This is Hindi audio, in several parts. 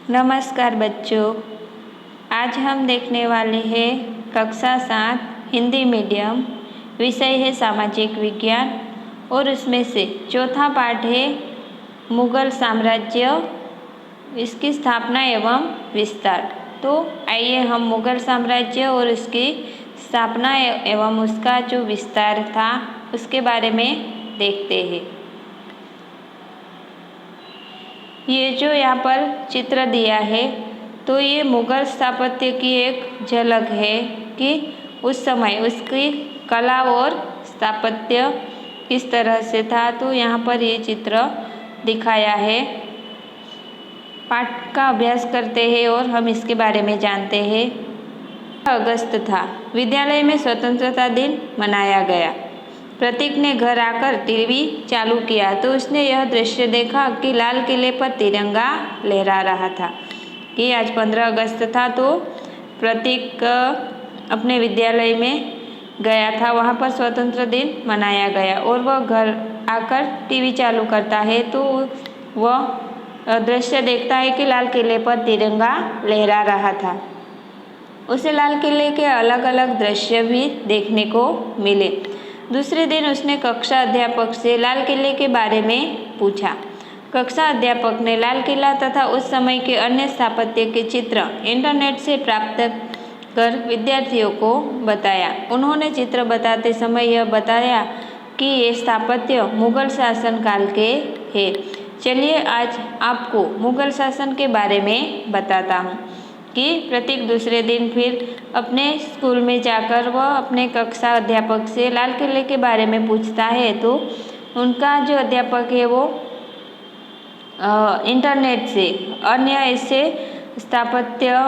नमस्कार बच्चों, आज हम देखने वाले हैं कक्षा 7 हिंदी मीडियम। विषय है सामाजिक विज्ञान और उसमें से चौथा पाठ है मुगल साम्राज्य, इसकी स्थापना एवं विस्तार। तो आइए हम मुगल साम्राज्य और उसकी स्थापना एवं उसका जो विस्तार था उसके बारे में देखते हैं। ये जो यहाँ पर चित्र दिया है तो ये मुगल स्थापत्य की एक झलक है कि उस समय उसकी कला और स्थापत्य किस तरह से था। तो यहाँ पर ये चित्र दिखाया है। पाठ का अभ्यास करते हैं और हम इसके बारे में जानते हैं। 15 अगस्त था, विद्यालय में स्वतंत्रता दिन मनाया गया। प्रतीक ने घर आकर टीवी चालू किया तो उसने यह दृश्य देखा कि लाल किले पर तिरंगा लहरा रहा था। कि आज 15 अगस्त था तो प्रतीक अपने विद्यालय में गया था, वहाँ पर स्वतंत्र दिन मनाया गया और वह घर आकर टीवी चालू करता है तो वह दृश्य देखता है कि लाल किले पर तिरंगा लहरा रहा था। उसे लाल किले के अलग अलग दृश्य भी देखने को मिले। दूसरे दिन उसने कक्षा अध्यापक से लाल किले के बारे में पूछा। कक्षा अध्यापक ने लाल किला तथा उस समय के अन्य स्थापत्य के चित्र इंटरनेट से प्राप्त कर विद्यार्थियों को बताया। उन्होंने चित्र बताते समय यह बताया कि ये स्थापत्य मुगल शासन काल के हैं। चलिए आज आपको मुगल शासन के बारे में बताता हूँ। कि प्रतीक दूसरे दिन फिर अपने स्कूल में जाकर वह अपने कक्षा अध्यापक से लाल किले के बारे में पूछता है तो उनका जो अध्यापक है वो इंटरनेट से अन्य ऐसे स्थापत्य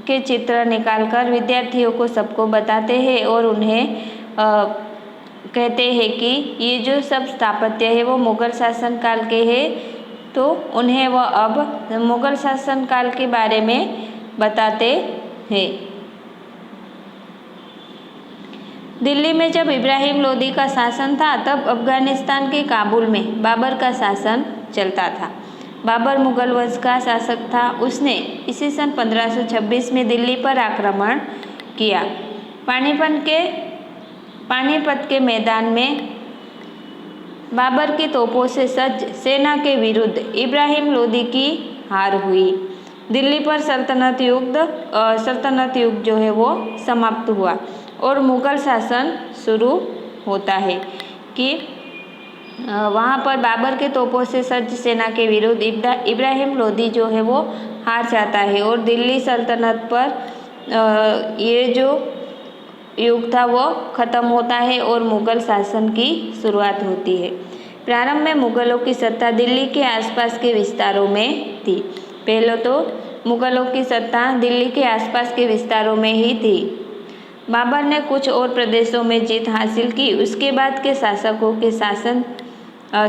के चित्र निकालकर विद्यार्थियों को सबको बताते हैं और उन्हें कहते हैं कि ये जो सब स्थापत्य है वो मुगल शासन काल के हैं। तो उन्हें वह अब मुगल शासन काल के बारे में बताते हैं। दिल्ली में जब इब्राहिम लोदी का शासन था तब अफगानिस्तान के काबुल में बाबर का शासन चलता था। बाबर मुगल वंश का शासक था। उसने इसी सन 1526 में दिल्ली पर आक्रमण किया। पानीपत के मैदान में बाबर की तोपों से सज्ज सेना के विरुद्ध इब्राहिम लोदी की हार हुई। दिल्ली पर सल्तनत युग जो है वो समाप्त हुआ और मुगल शासन शुरू होता है। कि वहाँ पर बाबर के तोपों से सज्ज सेना के विरुद्ध इब्राहिम लोदी जो है वो हार जाता है और दिल्ली सल्तनत पर ये जो युग था वो ख़त्म होता है और मुगल शासन की शुरुआत होती है। प्रारंभ में मुगलों की सत्ता दिल्ली के आसपास के विस्तारों में थी। पहले तो मुगलों की सत्ता दिल्ली के आसपास के विस्तारों में ही थी। बाबर ने कुछ और प्रदेशों में जीत हासिल की। उसके बाद के शासकों के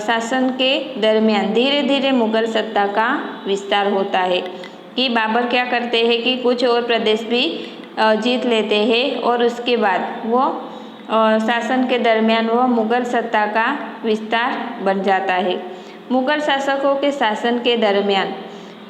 शासन के दरमियान धीरे धीरे मुगल सत्ता का विस्तार होता है। कि बाबर क्या करते हैं कि कुछ और प्रदेश भी जीत लेते हैं और उसके बाद वो शासन के दरमियान वह मुगल सत्ता का विस्तार बन जाता है। मुगल शासकों के शासन के दरमियान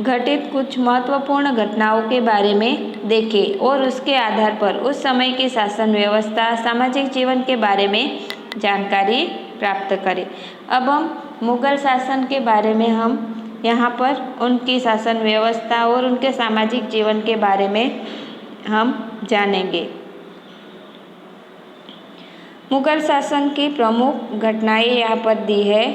घटित कुछ महत्वपूर्ण घटनाओं के बारे में देखें और उसके आधार पर उस समय की शासन व्यवस्था, सामाजिक जीवन के बारे में जानकारी प्राप्त करें। अब हम मुगल शासन के बारे में हम यहाँ पर उनकी शासन व्यवस्था और उनके सामाजिक जीवन के बारे में हम जानेंगे। मुगल शासन की प्रमुख घटनाएं यहाँ पर दी है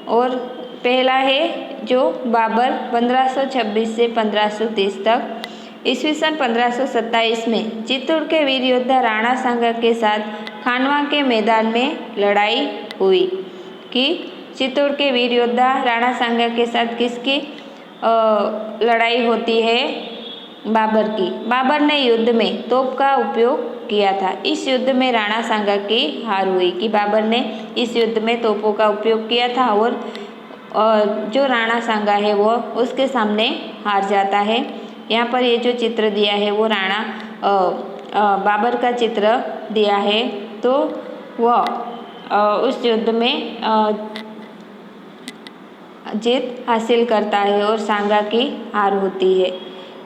और पहला है जो बाबर 1526 से 1530 तक। ईस्वी सन 1527 में चित्तौड़ के वीर योद्धा राणा सांगा के साथ खानवा के मैदान में लड़ाई हुई। कि चित्तौड़ के वीर योद्धा राणा सांगा के साथ किसकी लड़ाई होती है? बाबर की। बाबर ने युद्ध में तोप का उपयोग किया था। इस युद्ध में राणा सांगा की हार हुई। कि बाबर ने इस युद्ध में तोपों का उपयोग किया था और जो राणा सांगा है वो उसके सामने हार जाता है। यहाँ पर ये जो चित्र दिया है वो बाबर का चित्र दिया है। तो वह उस युद्ध में जीत हासिल करता है और सांगा की हार होती है।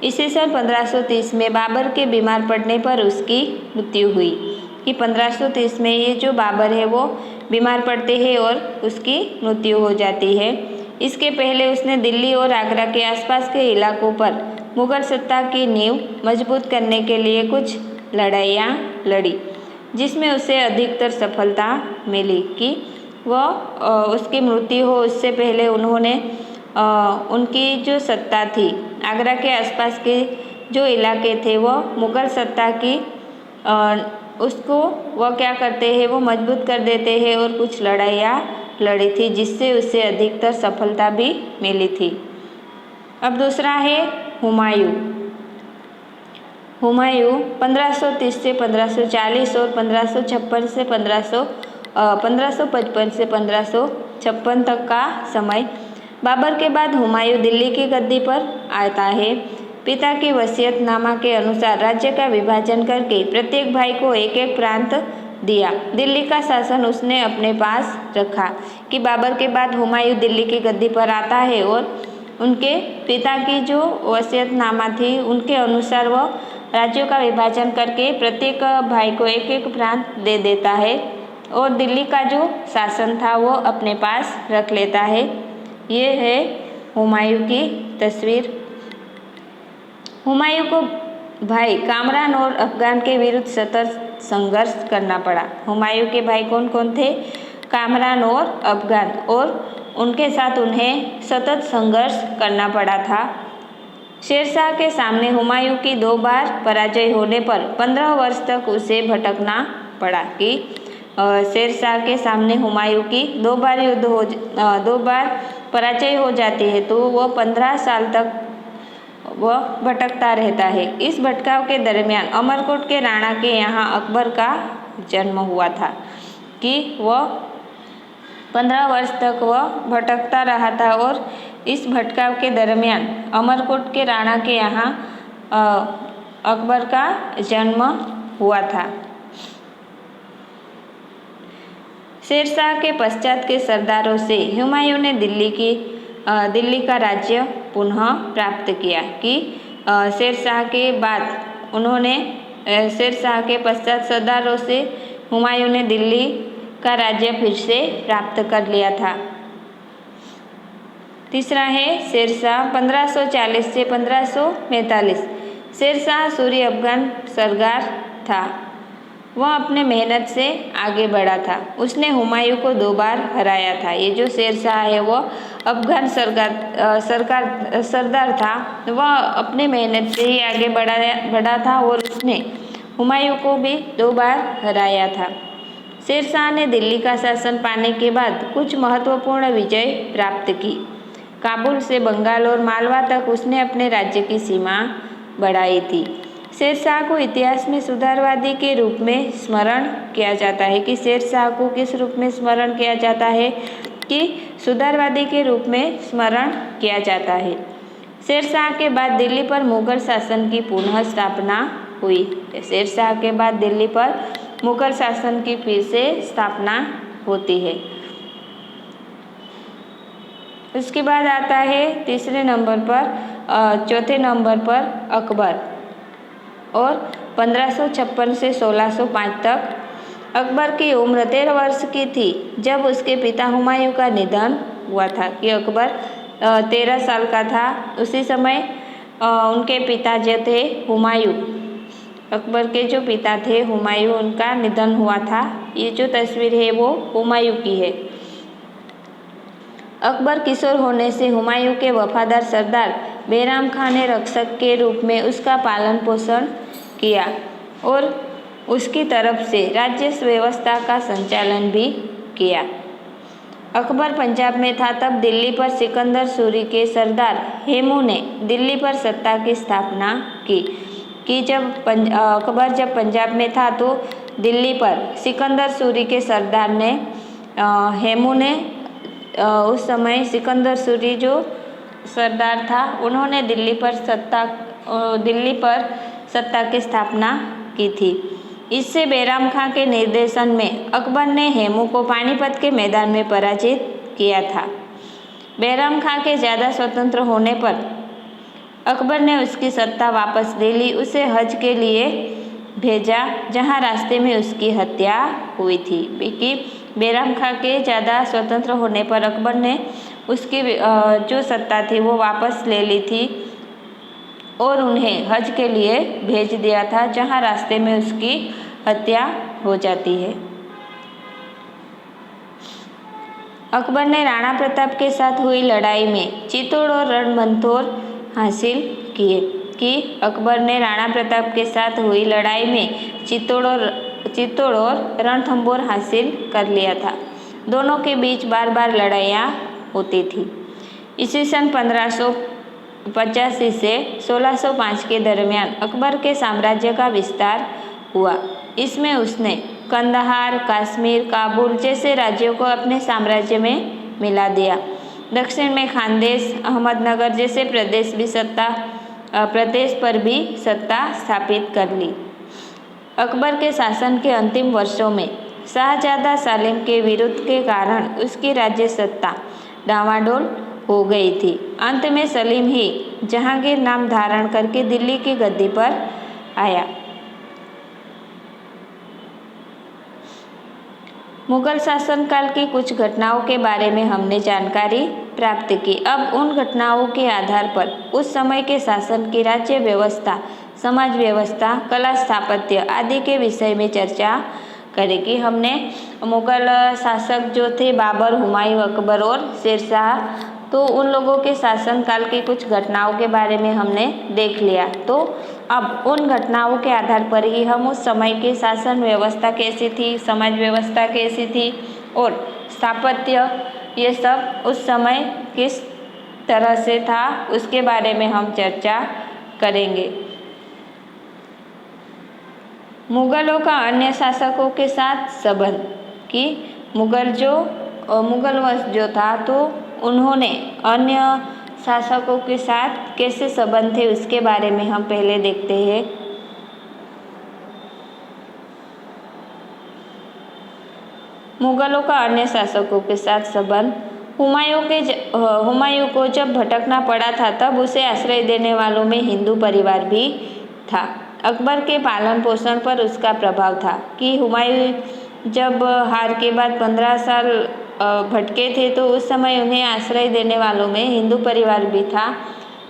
इसी सन 1530 में बाबर के बीमार पड़ने पर उसकी मृत्यु हुई। कि 1530 में ये जो बाबर है वो बीमार पड़ते हैं और उसकी मृत्यु हो जाती है। इसके पहले उसने दिल्ली और आगरा के आसपास के इलाकों पर मुगल सत्ता की नींव मजबूत करने के लिए कुछ लड़ाइयाँ लड़ी, जिसमें उसे अधिकतर सफलता मिली। कि वह उसकी मृत्यु हो उससे पहले उन्होंने उनकी जो सत्ता थी, आगरा के आसपास के जो इलाके थे वह मुगल सत्ता की उसको वह क्या करते हैं, वो मजबूत कर देते हैं और कुछ लड़ाइयाँ लड़ी थी, जिससे उसे अधिकतर सफलता भी मिली थी। अब दूसरा है हुमायूं। हुमायूं 1530 से 1540 और 1556 से 1555 से 1556 तक का समय। बाबर के बाद हुमायूं दिल्ली की गद्दी पर आता है। पिता की वसीयतनामा के अनुसार राज्य का विभाजन करके प्रत्येक भाई को एक एक प्रांत दिया। दिल्ली का शासन उसने अपने पास रखा। कि बाबर के बाद हुमायूं दिल्ली की गद्दी पर आता है और उनके पिता की जो वसीयतनामा थी उनके अनुसार वह राज्यों का विभाजन करके प्रत्येक भाई को एक एक प्रांत दे देता है और दिल्ली का जो शासन था वो अपने पास रख लेता है। ये है हुमायूं की तस्वीर। हुमायूं को भाई कामरान और अफगान के विरुद्ध सतत संघर्ष करना पड़ा। हुमायूं के भाई कौन कौन थे? कामरान और अफगान, और उनके साथ उन्हें सतत संघर्ष करना पड़ा था। शेरशाह के सामने हुमायूं की 2 बार पराजय होने पर 15 वर्ष तक उसे भटकना पड़ा। कि शेरशाह के सामने हुमायूं की 2 बार 2 बार पराजय हो जाती है तो वह 15 साल तक वह भटकता रहता है। इस भटकाव के दरमियान अमरकोट के राणा के यहाँ अकबर का जन्म हुआ था। कि वह 15 वर्ष तक वह भटकता रहा था और इस भटकाव के दरमियान अमरकोट के राणा के यहाँ अकबर का जन्म हुआ था। शेरशाह के पश्चात के सरदारों से हुमायूं ने दिल्ली का राज्य पुनः प्राप्त किया। कि शेरशाह के बाद उन्होंने शेरशाह के पश्चात सरदारों से हुमायूं ने दिल्ली का राज्य फिर से प्राप्त कर लिया था। तीसरा है शेरशाह 1540 से 1545। शेरशाह सूरी अफगान सरदार था। वह अपने मेहनत से आगे बढ़ा था। उसने हुमायूं को 2 बार हराया था। ये जो शेरशाह है वो अफगान सरदार था। वह अपने मेहनत से ही आगे बढ़ा था और उसने हुमायूं को भी 2 बार हराया था। शेरशाह ने दिल्ली का शासन पाने के बाद कुछ महत्वपूर्ण विजय प्राप्त की। काबुल से बंगाल और मालवा तक उसने अपने राज्य की सीमा बढ़ाई थी। शेरशाह को इतिहास में सुधारवादी के रूप में स्मरण किया जाता है। कि शेरशाह को किस रूप में स्मरण किया जाता है? कि सुधारवादी के रूप में स्मरण किया जाता है। शेरशाह के बाद दिल्ली पर मुगल शासन की पुनः स्थापना हुई। शेरशाह के बाद दिल्ली पर मुगल शासन की फिर से स्थापना होती है। उसके बाद आता है तीसरे नंबर पर चौथे नंबर पर अकबर, और 1556 से 1605 तक। अकबर की उम्र 13 वर्ष की थी जब उसके पिता हुमायूं का निधन हुआ था। कि अकबर 13 साल का था उसी समय उनके पिता जो थे हुमायूं, अकबर के जो पिता थे हुमायूं, उनका निधन हुआ था। ये जो तस्वीर है वो हुमायूं की है। अकबर किशोर होने से हुमायूं के वफादार सरदार बैराम खान ने रक्षक के रूप में उसका पालन पोषण किया और उसकी तरफ से राज्य व्यवस्था का संचालन भी किया। अकबर पंजाब में था तब दिल्ली पर सिकंदर सूरी के सरदार हेमू ने दिल्ली पर सत्ता की स्थापना की। कि अकबर जब पंजाब में था तो दिल्ली पर सिकंदर सूरी के सरदार ने हेमू ने उस समय सिकंदर सूरी जो सरदार था उन्होंने दिल्ली पर सत्ता की स्थापना की थी। इससे बैराम खां के निर्देशन में अकबर ने हेमू को पानीपत के मैदान में पराजित किया था। बैराम खां के ज़्यादा स्वतंत्र होने पर अकबर ने उसकी सत्ता वापस ले ली, उसे हज के लिए भेजा, जहां रास्ते में उसकी हत्या हुई थी। कि बैराम खां के ज़्यादा स्वतंत्र होने पर अकबर ने उसकी जो सत्ता थी वो वापस ले ली थी और उन्हें हज के लिए भेज दिया था, जहां रास्ते में उसकी हत्या हो जाती है। अकबर ने राणा प्रताप के साथ हुई लड़ाई में चित्तौड़ और रणथंभौर हासिल किए। कि अकबर ने राणा प्रताप के साथ हुई लड़ाई में चित्तौड़ और रणथंभौर हासिल कर लिया था। दोनों के बीच बार बार लड़ाइयाँ होती थी। ईस्वी सन 1585 से 1605 के दरमियान अकबर के साम्राज्य का विस्तार हुआ। इसमें उसने कंदहार, कश्मीर, काबुल जैसे राज्यों को अपने साम्राज्य में मिला दिया। दक्षिण में खानदेश, अहमदनगर जैसे प्रदेश पर भी सत्ता स्थापित कर ली। अकबर के शासन के अंतिम वर्षों में शाहजादा सालिम के विरोध के कारण उसकी राज्य सत्ता डामाडोल हो गई थी। अंत में सलीम ही जहांगीर नाम धारण करके दिल्ली की गद्दी पर आया। मुगल शासनकाल की कुछ घटनाओं के बारे में हमने जानकारी प्राप्त की। अब उन घटनाओं के आधार पर उस समय के शासन की राज्य व्यवस्था, समाज व्यवस्था, कला, स्थापत्य आदि के विषय में चर्चा करेगी। हमने मुगल शासक जो थे बाबर, हुमायूं, अकबर और शेरशाह, तो उन लोगों के शासनकाल की कुछ घटनाओं के बारे में हमने देख लिया। तो अब उन घटनाओं के आधार पर ही हम उस समय की शासन व्यवस्था कैसी थी, समाज व्यवस्था कैसी थी और स्थापत्य, ये सब उस समय किस तरह से था, उसके बारे में हम चर्चा करेंगे। मुगलों का अन्य शासकों के साथ संबंध। कि मुगल वंश जो था तो उन्होंने अन्य शासकों के साथ कैसे संबंध थे उसके बारे में हम पहले देखते हैं। मुगलों का अन्य शासकों के साथ संबंध। हुमायूं को जब भटकना पड़ा था तब उसे आश्रय देने वालों में हिंदू परिवार भी था। अकबर के पालन पोषण पर उसका प्रभाव था। कि हुमायूं जब हार के बाद 15 साल भटके थे तो उस समय उन्हें आश्रय देने वालों में हिंदू परिवार भी था,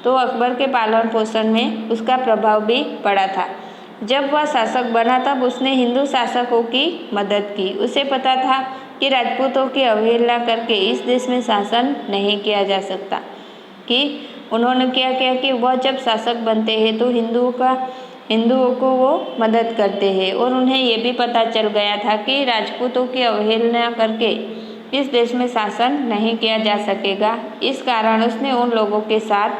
तो अकबर के पालन पोषण में उसका प्रभाव भी पड़ा था। जब वह शासक बना तब उसने हिंदू शासकों की मदद की। उसे पता था कि राजपूतों की अवहेलना करके इस देश में शासन नहीं किया जा सकता। कि उन्होंने क्या किया कि वह जब शासक बनते हैं तो हिंदुओं को वो मदद करते हैं, और उन्हें ये भी पता चल गया था कि राजपूतों की अवहेलना करके इस देश में शासन नहीं किया जा सकेगा। इस कारण उसने उन लोगों के साथ,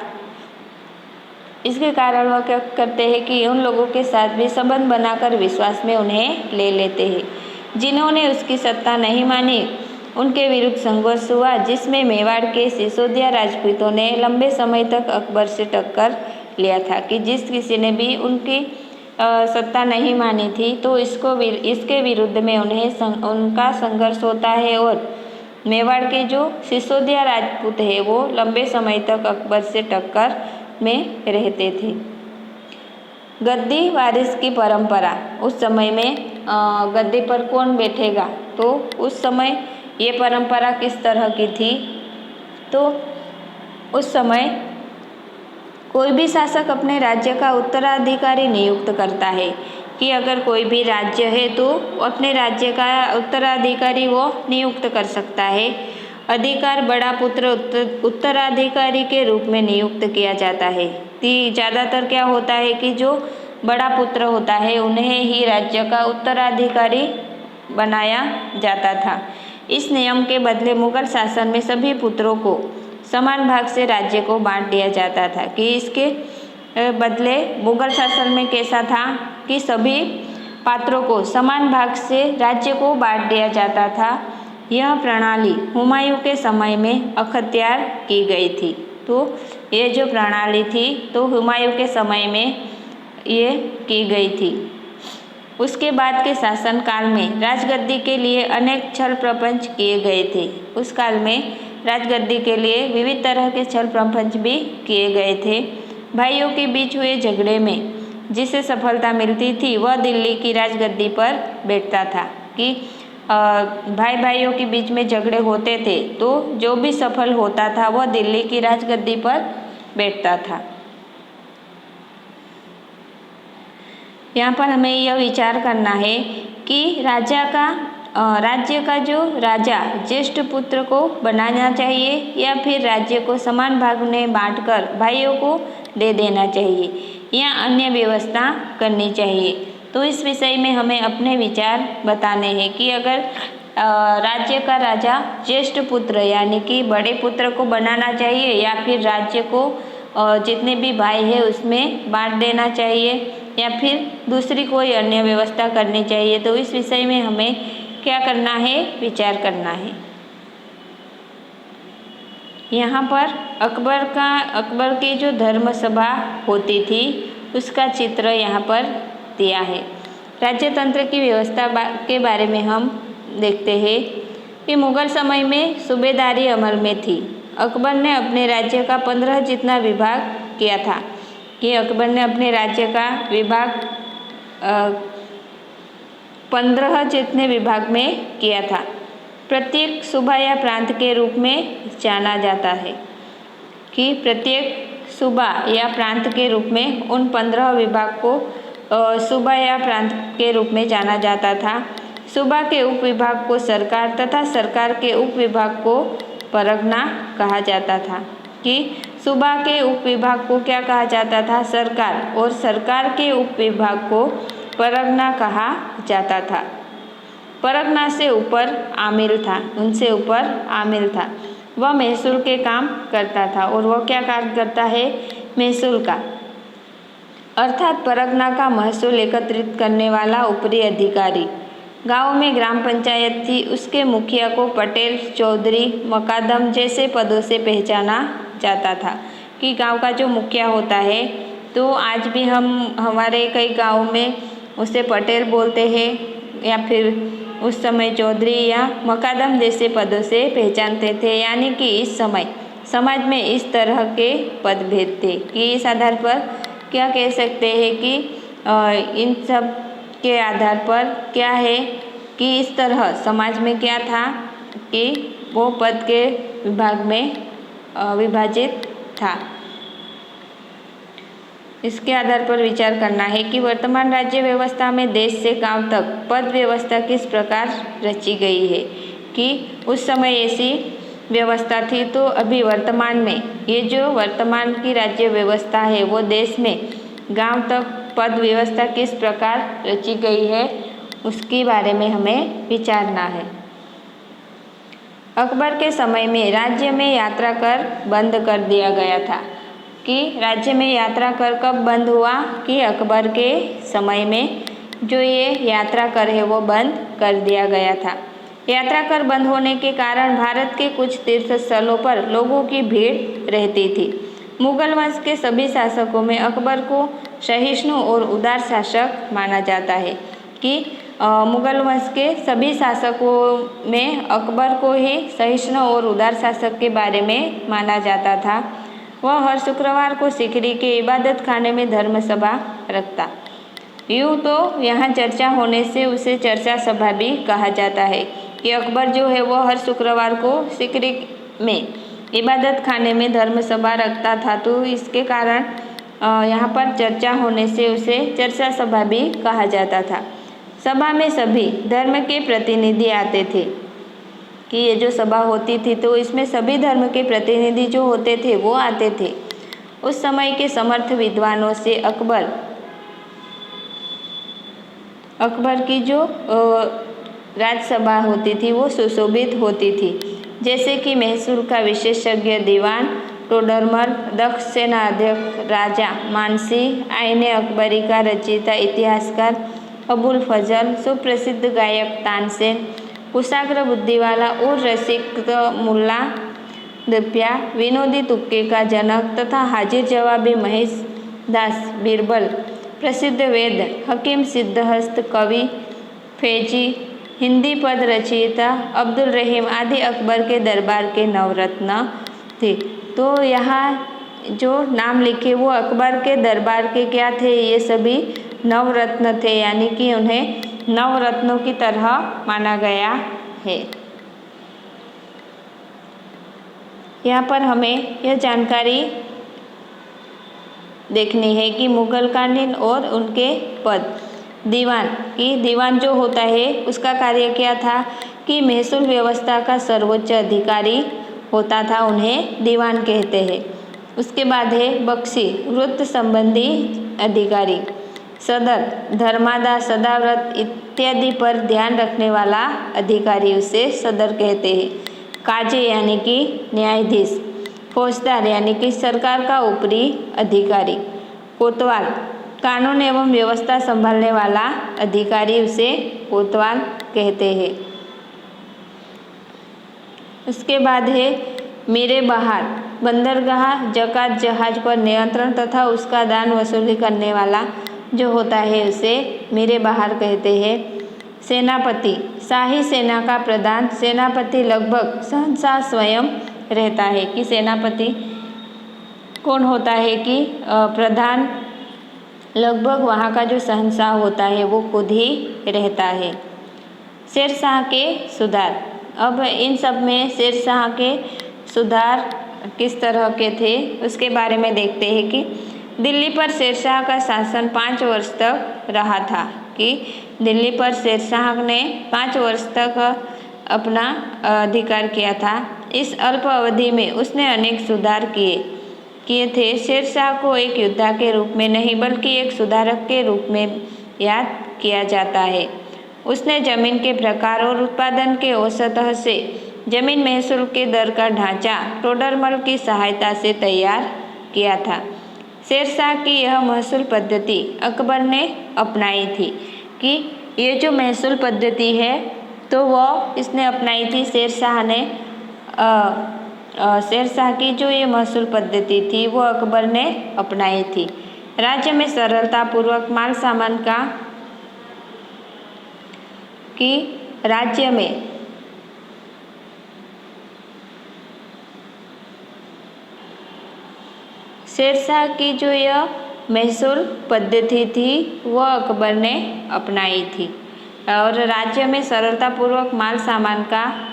इसके कारण वह क्या करते हैं कि उन लोगों के साथ भी संबंध बनाकर विश्वास में उन्हें ले लेते हैं। जिन्होंने उसकी सत्ता नहीं मानी उनके विरुद्ध संघर्ष हुआ, जिसमें मेवाड़ के सिसोदिया राजपूतों ने लंबे समय तक अकबर से टक्कर लिया था। कि जिस किसी ने भी उनकी सत्ता नहीं मानी थी तो इसके विरुद्ध में उनका संघर्ष होता है, और मेवाड़ के जो सिसोदिया राजपूत है वो लंबे समय तक अकबर से टक्कर में रहते थे। गद्दी वारिस की परंपरा। उस समय में गद्दी पर कौन बैठेगा, तो उस समय ये परंपरा किस तरह की थी। तो उस समय कोई भी शासक अपने राज्य का उत्तराधिकारी नियुक्त करता है। कि अगर कोई भी राज्य है तो अपने राज्य का उत्तराधिकारी वो नियुक्त कर सकता है। अधिकार बड़ा पुत्र उत्तराधिकारी के रूप में नियुक्त किया जाता है। कि ज़्यादातर क्या होता है कि जो बड़ा पुत्र होता है उन्हें ही राज्य का उत्तराधिकारी बनाया जाता था। इस नियम के बदले मुगल शासन में सभी पुत्रों को समान भाग से राज्य को बांट दिया जाता था। कि इसके बदले मुगल शासन में कैसा था कि सभी पात्रों को समान भाग से राज्य को बांट दिया जाता था। यह प्रणाली हुमायूं के समय में अख्तियार की गई थी। तो ये जो प्रणाली थी तो हुमायूं के समय में ये की गई थी। उसके बाद के शासन काल में राजगद्दी के लिए अनेक छल प्रपंच किए गए थे। उस काल में राजगद्दी के लिए विविध तरह के छल प्रपंच भी किए गए थे। भाइयों के बीच हुए झगड़े में जिसे सफलता मिलती थी वह दिल्ली की राजगद्दी पर बैठता था। कि भाई भाइयों के बीच में झगड़े होते थे तो जो भी सफल होता था वह दिल्ली की राजगद्दी पर बैठता था। यहाँ पर हमें यह विचार करना है कि राज्य का जो राजा ज्येष्ठ पुत्र को बनाना चाहिए या फिर राज्य को समान भाग में बांटकर भाइयों को दे देना चाहिए या अन्य व्यवस्था करनी चाहिए। तो इस विषय में हमें अपने विचार बताने हैं कि अगर राज्य का राजा ज्येष्ठ पुत्र यानी कि बड़े पुत्र को बनाना चाहिए या फिर राज्य को जितने भी भाई है उसमें बांट देना चाहिए या फिर दूसरी कोई अन्य व्यवस्था करनी चाहिए। तो इस विषय में हमें क्या करना है, विचार करना है। यहाँ पर अकबर की जो धर्म सभा होती थी उसका चित्र यहाँ पर दिया है। राज्यतंत्र की व्यवस्था के बारे में हम देखते हैं कि मुगल समय में सूबेदारी अमल में थी। अकबर ने अपने राज्य का 15 जितना विभाग किया था कि अकबर ने अपने राज्य का विभाग 15 जितने विभाग में किया था। प्रत्येक सूबा या प्रांत के रूप में जाना जाता है कि प्रत्येक सूबा या प्रांत के रूप में उन 15 विभाग को सूबा या प्रांत के रूप में जाना जाता था। सूबा के उप विभाग को सरकार तथा सरकार के उप विभाग को परगना कहा जाता था। कि सूबा के उप विभाग को क्या कहा जाता था, सरकार, और सरकार के उप विभाग को परगना कहा जाता था। परगना से ऊपर आमिर था, उनसे ऊपर आमिर था। वह महसूल के काम करता था और वह क्या कार्य करता है, महसूल का, अर्थात परगना का महसूल एकत्रित करने वाला ऊपरी अधिकारी। गांव में ग्राम पंचायत थी, उसके मुखिया को पटेल, चौधरी, मकादम जैसे पदों से पहचाना जाता था। कि गांव का जो मुखिया होता है तो आज भी हम हमारे कई गाँव में उसे पटेल बोलते हैं या फिर उस समय चौधरी या मकादम जैसे पदों से पहचानते थे। यानी कि इस समय समाज में इस तरह के पदभेद थे कि इस आधार पर क्या कह सकते हैं कि इन सब के आधार पर क्या है कि इस तरह समाज में क्या था कि वो पद के विभाग में विभाजित था। इसके आधार पर विचार करना है कि वर्तमान राज्य व्यवस्था में देश से गांव तक पद व्यवस्था किस प्रकार रची गई है। कि उस समय ऐसी व्यवस्था थी तो अभी वर्तमान में ये जो वर्तमान की राज्य व्यवस्था है वो देश में गांव तक पद व्यवस्था किस प्रकार रची गई है उसके बारे में हमें विचारना है। अकबर के समय में राज्य में यात्रा कर बंद कर दिया गया था। कि राज्य में यात्रा कर कब बंद हुआ कि अकबर के समय में जो ये यात्रा कर है वो बंद कर दिया गया था। यात्रा कर बंद होने के कारण भारत के कुछ तीर्थ स्थलों पर लोगों की भीड़ रहती थी। मुगल वंश के सभी शासकों में अकबर को सहिष्णु और उदार शासक माना जाता है। कि मुगल वंश के सभी शासकों में अकबर को ही सहिष्णु और उदार शासक के बारे में माना जाता था। वह हर शुक्रवार को सिकरी के इबादत खाने में धर्म सभा रखता। यूँ तो यहाँ चर्चा होने से उसे चर्चा सभा भी कहा जाता है कि अकबर जो है वो हर शुक्रवार को सिकरी में इबादत खाने में धर्म सभा रखता था। तो इसके कारण यहाँ पर चर्चा होने से उसे चर्चा सभा भी कहा जाता था। सभा में सभी धर्म के प्रतिनिधि आते थे। कि ये जो सभा होती थी तो इसमें सभी धर्म के प्रतिनिधि जो होते थे वो आते थे। उस समय के समर्थ विद्वानों से अकबर की जो राजसभा होती थी वो सुशोभित होती थी। जैसे कि महसूल का विशेषज्ञ दीवान टोडरमल, दक्ष सेनाध्यक्ष राजा मानसी, आईने अकबरी का रचयिता इतिहासकार अबुल फजल, सुप्रसिद्ध गायक तानसेन, कुशाग्र बुद्धि वाला और रसिक मुल्ला दप्या, विनोदी तुक्के का जनक तथा हाजिर जवाबी महेश दास बीरबल, प्रसिद्ध वेद हकीम सिद्धहस्त कवि फैजी हिंदी पद रचयिता अब्दुल रहीम आदि अकबर के दरबार के नवरत्न थे। तो यहाँ जो नाम लिखे वो अकबर के दरबार के क्या थे, ये सभी नवरत्न थे, यानी कि उन्हें नवरत्नों की तरह माना गया है। यहाँ पर हमें यह जानकारी देखनी है कि मुगल कालीन और उनके पद। दीवान जो होता है उसका कार्य क्या था कि महसूल व्यवस्था का सर्वोच्च अधिकारी होता था, उन्हें दीवान कहते हैं। उसके बाद है बख्शी, वृत्त संबंधी अधिकारी। सदर, धर्मादा, सदाव्रत इत्यादि पर ध्यान रखने वाला अधिकारी, उसे सदर कहते हैं। काजी यानी कि न्यायाधीश। फौजदार यानी कि सरकार का ऊपरी अधिकारी। कोतवाल, कानून एवं व्यवस्था संभालने वाला अधिकारी, उसे कोतवाल कहते हैं। उसके बाद है मीरे बहार, बंदरगाह, जकात, जहाज पर नियंत्रण तथा उसका दान वसूली करने वाला जो होता है उसे मीरे बहार कहते हैं। सेनापति, शाही सेना का प्रधान। सेनापति लगभग सहसा स्वयं रहता है, कि सेनापति कौन होता है कि प्रधान लगभग वहाँ का जो शहंशाह होता है वो खुद ही रहता है। शेरशाह के सुधार। अब इन सब में शेरशाह के सुधार किस तरह के थे उसके बारे में देखते हैं कि दिल्ली पर शेरशाह का शासन 5 वर्ष तक रहा था, कि दिल्ली पर शेरशाह ने 5 वर्ष तक अपना अधिकार किया था। इस अल्प अवधि में उसने अनेक सुधार किए थे। शेरशाह को एक योद्धा के रूप में नहीं बल्कि एक सुधारक के रूप में याद किया जाता है। उसने जमीन के प्रकार और उत्पादन के औसतः से जमीन महसूल के दर का ढांचा टोडरमल की सहायता से तैयार किया था। शेरशाह की यह महसूल पद्धति अकबर ने अपनाई थी, कि ये जो महसूल पद्धति है तो वह इसने अपनाई थी। शेरशाह की जो ये महसूल पद्धति थी वो अकबर ने अपनाई थी। राज्य में सरलतापूर्वक माल सामान का कि राज्य में शेरशाह की जो यह महसूल पद्धति थी वह अकबर ने अपनाई थी, और राज्य में सरलतापूर्वक माल सामान का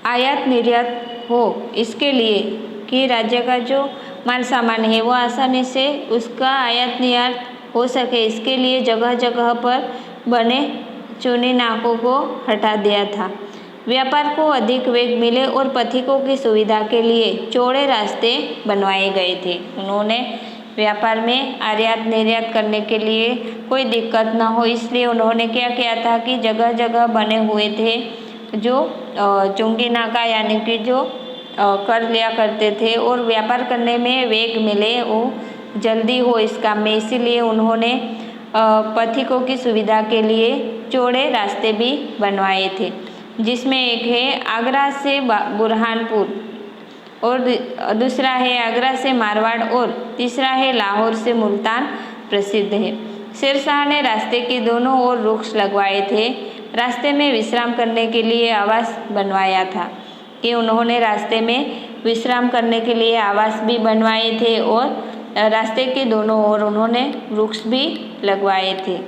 आयात निर्यात हो, इसके लिए कि राज्य का जो माल सामान है वो आसानी से उसका आयात निर्यात हो सके, इसके लिए जगह जगह पर बने चूनी नाकों को हटा दिया था। व्यापार को अधिक वेग मिले और पथिकों की सुविधा के लिए चौड़े रास्ते बनवाए गए थे। उन्होंने व्यापार में आयात निर्यात करने के लिए कोई दिक्कत ना हो, इसलिए उन्होंने क्या किया था कि जगह जगह बने हुए थे जो चुंगी नाका, यानी कि जो कर लिया करते थे, और व्यापार करने में वेग मिले, वो जल्दी हो इस काम में, इसीलिए उन्होंने पथिकों की सुविधा के लिए चौड़े रास्ते भी बनवाए थे, जिसमें एक है आगरा से बुरहानपुर, और दूसरा है आगरा से मारवाड़, और तीसरा है लाहौर से मुल्तान प्रसिद्ध है। शेरशाह ने रास्ते के दोनों ओर वृक्ष लगवाए थे। रास्ते में विश्राम करने के लिए आवास बनवाया था, कि उन्होंने रास्ते में विश्राम करने के लिए आवास भी बनवाए थे, और रास्ते के दोनों ओर उन्होंने वृक्ष भी लगवाए थे।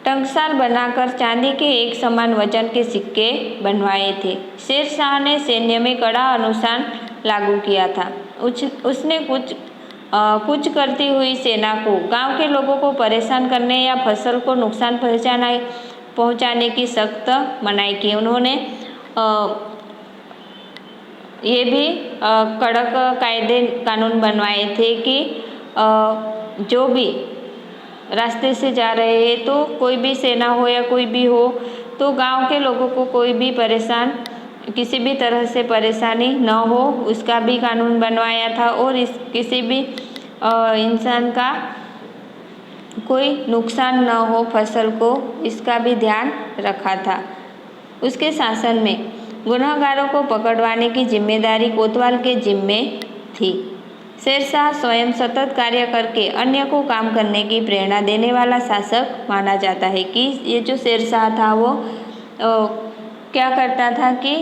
टंकसाल बनाकर चांदी के एक समान वजन के सिक्के बनवाए थे। शेरशाह ने सैन्य में कड़ा अनुशासन लागू किया था। उसने कुछ करती हुई सेना को गांव के लोगों को परेशान करने या फसल को नुकसान पहुंचाने की सख्त मनाही की। उन्होंने ये भी कड़क कायदे कानून बनवाए थे कि जो भी रास्ते से जा रहे हैं तो कोई भी सेना हो या कोई भी हो, तो गांव के लोगों को कोई भी किसी भी तरह से परेशानी न हो, उसका भी कानून बनवाया था, और किसी भी इंसान का कोई नुकसान न हो फसल को, इसका भी ध्यान रखा था। उसके शासन में गुनहगारों को पकड़वाने की जिम्मेदारी कोतवाल के जिम्मे थी। शेरशाह स्वयं सतत कार्य करके अन्य को काम करने की प्रेरणा देने वाला शासक माना जाता है। कि ये जो शेरशाह था वो क्या करता था कि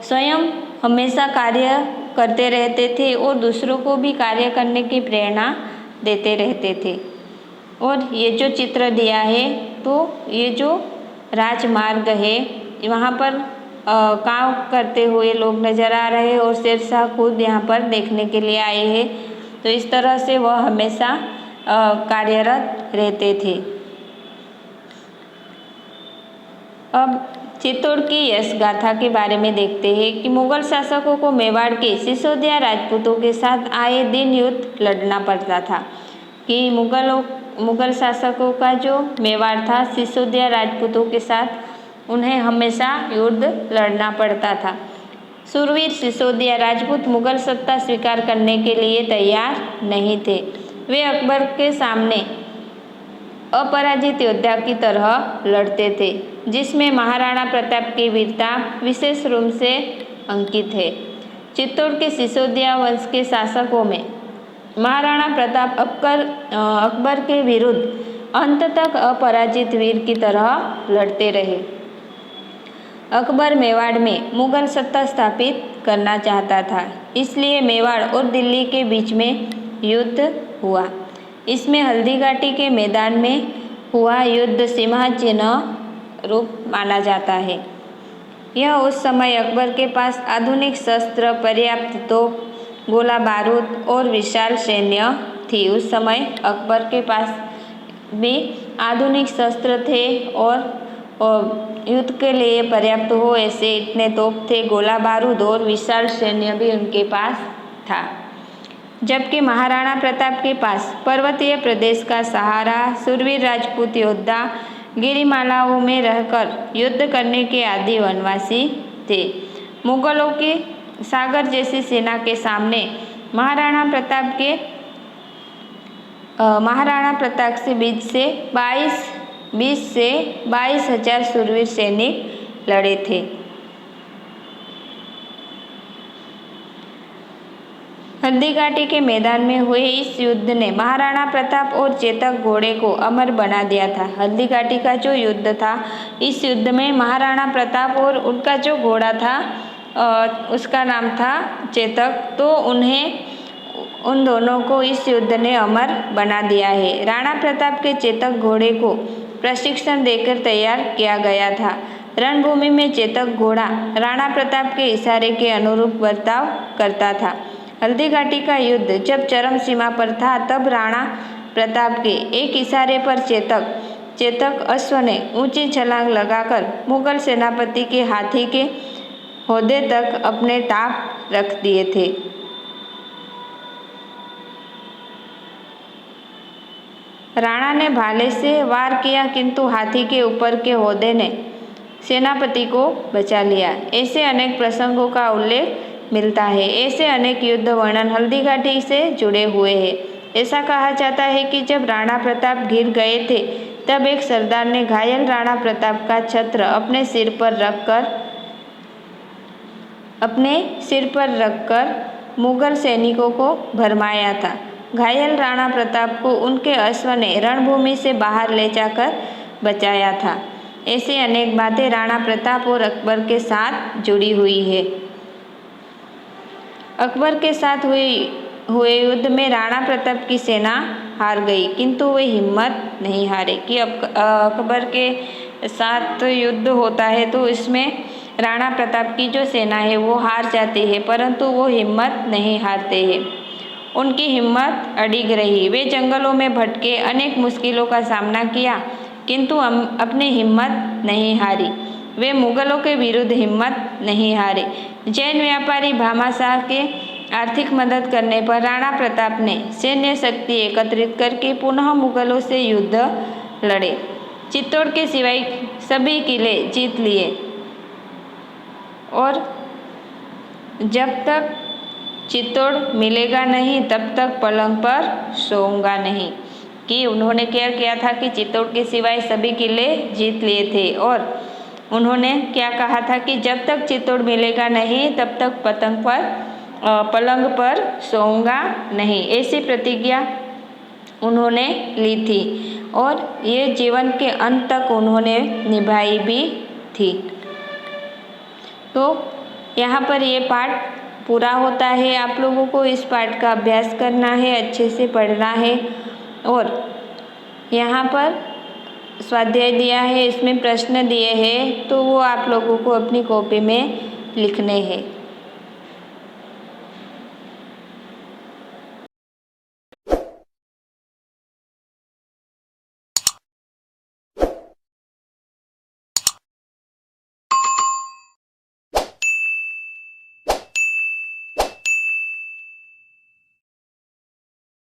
स्वयं हमेशा कार्य करते रहते थे और दूसरों को भी कार्य करने की प्रेरणा देते रहते थे। और ये जो चित्र दिया है तो ये जो राजमार्ग है वहाँ पर काम करते हुए लोग नज़र आ रहे हैं और शेरशाह खुद यहाँ पर देखने के लिए आए हैं। तो इस तरह से वह हमेशा कार्यरत रहते थे। अब चित्तौड़ की यश गाथा के बारे में देखते हैं कि मुगल शासकों को मेवाड़ के सिसोदिया राजपूतों के साथ आए दिन युद्ध लड़ना पड़ता था। कि मुगल शासकों का जो मेवाड़ था सिसोदिया राजपूतों के साथ उन्हें हमेशा युद्ध लड़ना पड़ता था। शूरवीर सिसोदिया राजपूत मुगल सत्ता स्वीकार करने के लिए तैयार नहीं थे। वे अकबर के सामने अपराजित योद्धा की तरह लड़ते थे, जिसमें महाराणा प्रताप की वीरता विशेष रूप से अंकित है। चित्तौड़ के सिसोदिया वंश के शासकों में महाराणा प्रताप अकबर के विरुद्ध अंत तक अपराजित वीर की तरह लड़ते रहे। अकबर मेवाड़ में मुगल सत्ता स्थापित करना चाहता था, इसलिए मेवाड़ और दिल्ली के बीच में युद्ध हुआ। इसमें हल्दी घाटी के मैदान में हुआ युद्ध सिंहाचिन्ह रूप माना जाता है। यह उस समय अकबर के पास आधुनिक शस्त्र, पर्याप्त तोप, गोला बारूद और विशाल सैन्य थी। उस समय अकबर के पास भी आधुनिक शस्त्र थे और युद्ध के लिए पर्याप्त हो ऐसे इतने तोप थे, गोला बारूद और विशाल सैन्य भी उनके पास था। जबकि महाराणा प्रताप के पास पर्वतीय प्रदेश का सहारा, शूरवीर राजपूत योद्धा गिरिमालाओं में रहकर युद्ध करने के आदि वनवासी थे। मुगलों की सागर जैसी सेना के सामने महाराणा प्रताप से 20 से 22,000 शूरवीर सैनिक लड़े थे। हल्दी घाटी के मैदान में हुए इस युद्ध ने महाराणा प्रताप और चेतक घोड़े को अमर बना दिया था। हल्दी घाटी का जो युद्ध था, इस युद्ध में महाराणा प्रताप और उनका जो घोड़ा था उसका नाम था चेतक, तो उन दोनों को इस युद्ध ने अमर बना दिया है। राणा प्रताप के चेतक घोड़े को प्रशिक्षण देकर तैयार किया गया था। रणभूमि में चेतक घोड़ा राणा प्रताप के इशारे के अनुरूप बर्ताव करता था। हल्दी घाटी का युद्ध जब चरम सीमा पर था, तब राणा प्रताप के एक इशारे पर चेतक अश्व ने ऊंची छलांग लगाकर मुगल सेनापति के हाथी के होदे तक अपने टाप रख दिए थे। राणा ने भाले से वार किया, किंतु हाथी के ऊपर के होदे ने सेनापति को बचा लिया। ऐसे अनेक प्रसंगों का उल्लेख मिलता है। ऐसे अनेक युद्ध वर्णन हल्दी घाटी से जुड़े हुए हैं। ऐसा कहा जाता है कि जब राणा प्रताप गिर गए थे, तब एक सरदार ने घायल राणा प्रताप का छत्र अपने सिर पर रखकर मुगल सैनिकों को भरमाया था। घायल राणा प्रताप को उनके अश्व ने रणभूमि से बाहर ले जाकर बचाया था। ऐसे अनेक बातें राणा प्रताप और अकबर के साथ जुड़ी हुई है। अकबर के साथ हुए युद्ध में राणा प्रताप की सेना हार गई, किंतु वे हिम्मत नहीं हारे। कि अकबर के साथ युद्ध होता है तो इसमें राणा प्रताप की जो सेना है वो हार जाती है, परंतु वो हिम्मत नहीं हारते हैं। उनकी हिम्मत अडिग रही। वे जंगलों में भटके, अनेक मुश्किलों का सामना किया, किंतु अपनी हिम्मत नहीं हारी। वे मुगलों के विरुद्ध हिम्मत नहीं हारे। जैन व्यापारी भामाशाह के आर्थिक मदद करने पर राणा प्रताप ने सैन्य शक्ति एकत्रित करके पुनः मुगलों से युद्ध लड़े। चित्तौड़ के सिवाय सभी किले जीत लिए और जब तक चित्तौड़ मिलेगा नहीं तब तक पलंग पर सोऊंगा नहीं। कि उन्होंने क्या किया था कि चित्तौड़ के सिवाय सभी किले जीत लिए थे और उन्होंने क्या कहा था कि जब तक चित्तौड़ मिलेगा नहीं तब तक पतंग पर पलंग पर सोऊंगा नहीं, ऐसी प्रतिज्ञा उन्होंने ली थी और ये जीवन के अंत तक उन्होंने निभाई भी थी। तो यहाँ पर ये पाठ पूरा होता है। आप लोगों को इस पाठ का अभ्यास करना है, अच्छे से पढ़ना है और यहाँ पर स्वाध्याय दिया है, इसमें प्रश्न दिए हैं तो वो आप लोगों को अपनी कॉपी में लिखने हैं।